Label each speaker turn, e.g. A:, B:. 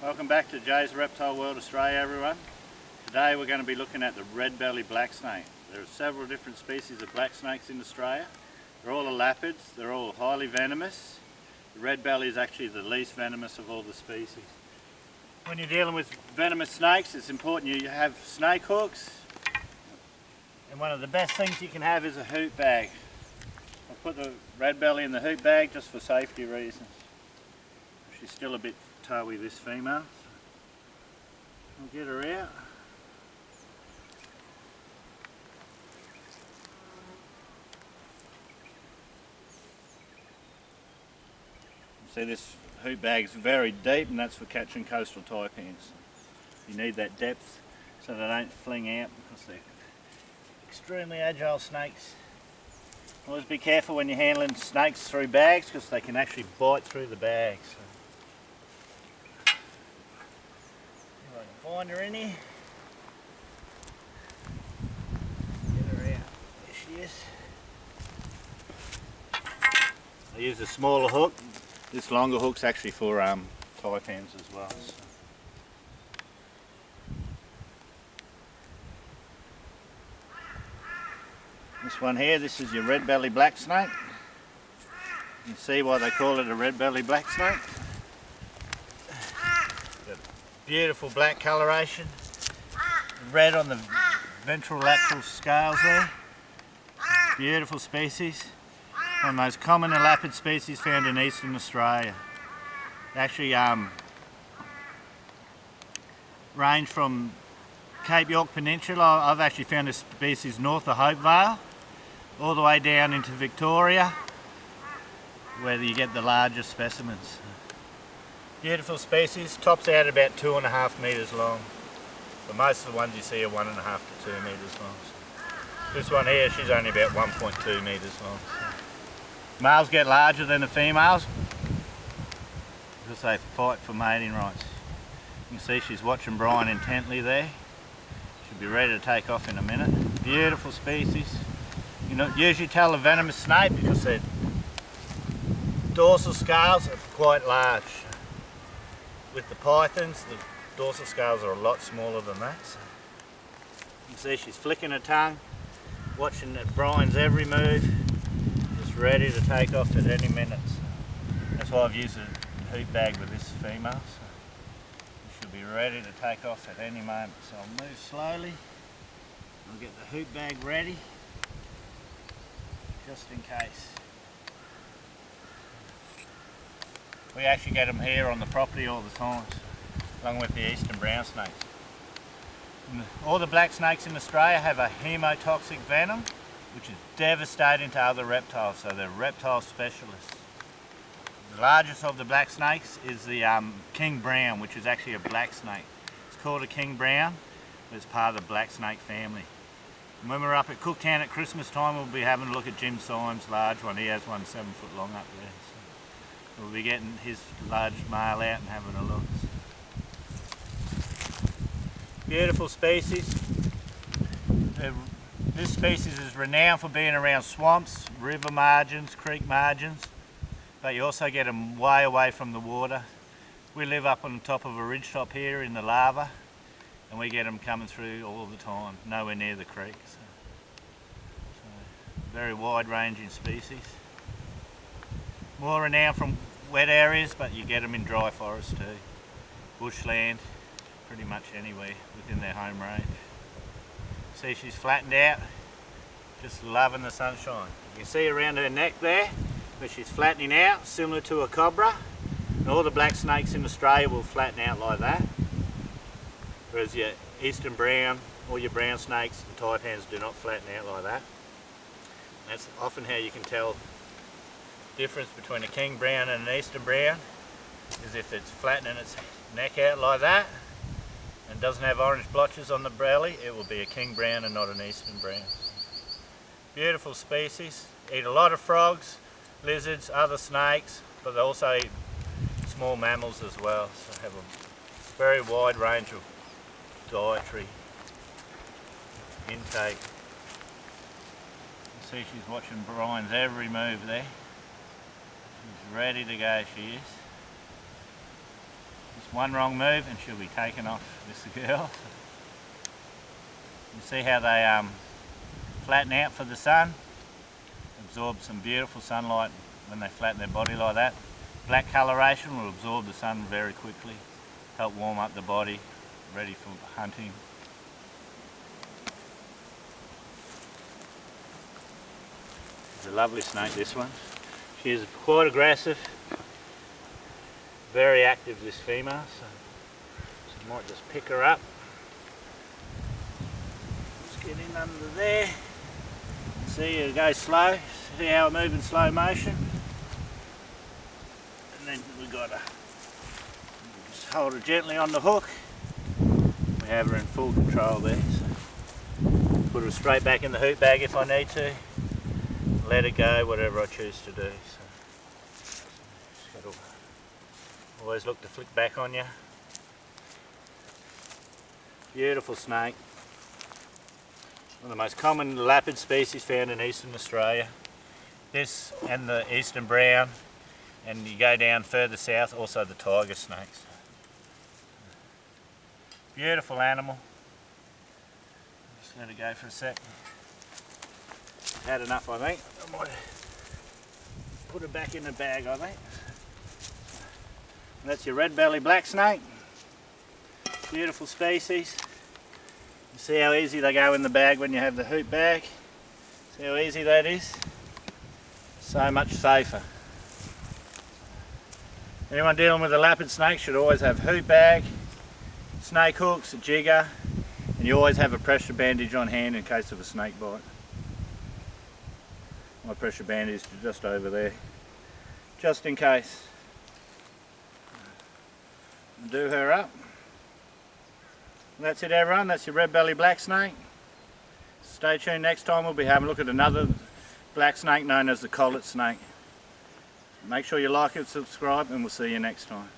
A: Welcome back to Jay's Reptile World Australia, everyone. Today we're going to be looking at the red-bellied black snake. There are several different species of black snakes in Australia. They're all elapids, they're all highly venomous. The red-belly is actually the least venomous of all the species. When you're dealing with venomous snakes, it's important you have snake hooks. And one of the best things you can have is a hoop bag. I'll put the red-belly in the hoop bag just for safety reasons. She's still a bit towy, this female. I'll get her out. See, this hoop bag's very deep, and that's for catching coastal taipans. You need that depth so they don't fling out because they're extremely agile snakes. Always be careful when you're handling snakes through bags because they can actually bite through the bags. So. If I can find her in here. Get her out. There she is. I use a smaller hook. This longer hook's actually for taipans as well. So. This one here, this is your red-bellied black snake. You can see why they call it a red-bellied black snake. Got beautiful black coloration. Red on the ventrolateral scales there. Beautiful species. One of the most common elapid species found in eastern Australia. They actually range from Cape York Peninsula. I've actually found this species north of Hopevale, all the way down into Victoria, where you get the largest specimens. Beautiful species, tops out about 2.5 metres long. But most of the ones you see are 1.5 to 2 metres long. This one here, she's only about 1.2 metres long. Males get larger than the females because they fight for mating rights. You can see she's watching Brian intently there. She'll be ready to take off in a minute. Beautiful species. You know, usually tell a venomous snake because their dorsal scales are quite large. With the pythons, the dorsal scales are a lot smaller than that. So you can see she's flicking her tongue, watching Brian's every move, just ready to take off at any minute. So that's why I've used a hoop bag with this female. So she'll be ready to take off at any moment. So I'll move slowly. I'll get the hoop bag ready, just in case. We actually get them here on the property all the time, along with the eastern brown snakes. And all the black snakes in Australia have a hemotoxic venom, which is devastating to other reptiles, so they're reptile specialists. The largest of the black snakes is the king brown, which is actually a black snake. It's called a king brown, but it's part of the black snake family. And when we're up at Cooktown at Christmas time, we'll be having a look at Jim Symes' large one. He has one 7 foot long up there. So we'll be getting his large male out and having a look. Beautiful species. This species is renowned for being around swamps, river margins, creek margins, but you also get them way away from the water. We live up on the top of a ridgetop here in the lava, and we get them coming through all the time, nowhere near the creek. So very wide-ranging species. More renowned from wet areas, but you get them in dry forest too. Bushland, pretty much anywhere within their home range. See, she's flattened out, just loving the sunshine. You can see around her neck there, where she's flattening out, similar to a cobra. And all the black snakes in Australia will flatten out like that. Whereas your eastern brown, or your brown snakes and taipans do not flatten out like that. And that's often how you can tell the difference between a king brown and an eastern brown, is if it's flattening its neck out like that, and doesn't have orange blotches on the belly, it will be a king brown and not an eastern brown. Beautiful species, eat a lot of frogs, lizards, other snakes, but they also eat small mammals as well, so have a very wide range of dietary intake. You see she's watching Brian's every move there. She's ready to go, she is. This One wrong move and she'll be taken off, this girl. You see how they flatten out for the sun? Absorb some beautiful sunlight when they flatten their body like that. Black coloration will absorb the sun very quickly, help warm up the body, ready for hunting. It's a lovely snake, this one. She is quite aggressive, very active, this female, so you might just pick her up. Just get in under there. See, it goes slow. See how it moves in slow motion? And then we got to just hold her gently on the hook. We have her in full control there. So put her straight back in the hoop bag if I need to. Let it go, whatever I choose to do. So just got to always look to flick back on you. Beautiful snake. One of the most common lapid species found in eastern Australia. This and the eastern brown, and you go down further south, also the tiger snakes. Beautiful animal. Just let it go for a sec. Had enough, I think. I might put it back in the bag, I think. And that's your red-bellied black snake. Beautiful species. You see how easy they go in the bag when you have the hoop bag? See how easy that is? So much safer. Anyone dealing with a lapid snake should always have hoop bag, snake hooks, a jigger, and you always have a pressure bandage on hand in case of a snake bite. My pressure bandage is just over there, just in case. Do her up. And that's it, everyone. That's your red-bellied black snake. Stay tuned, next time we'll be having a look at another black snake known as the collet snake. Make sure you like and subscribe, and we'll see you next time.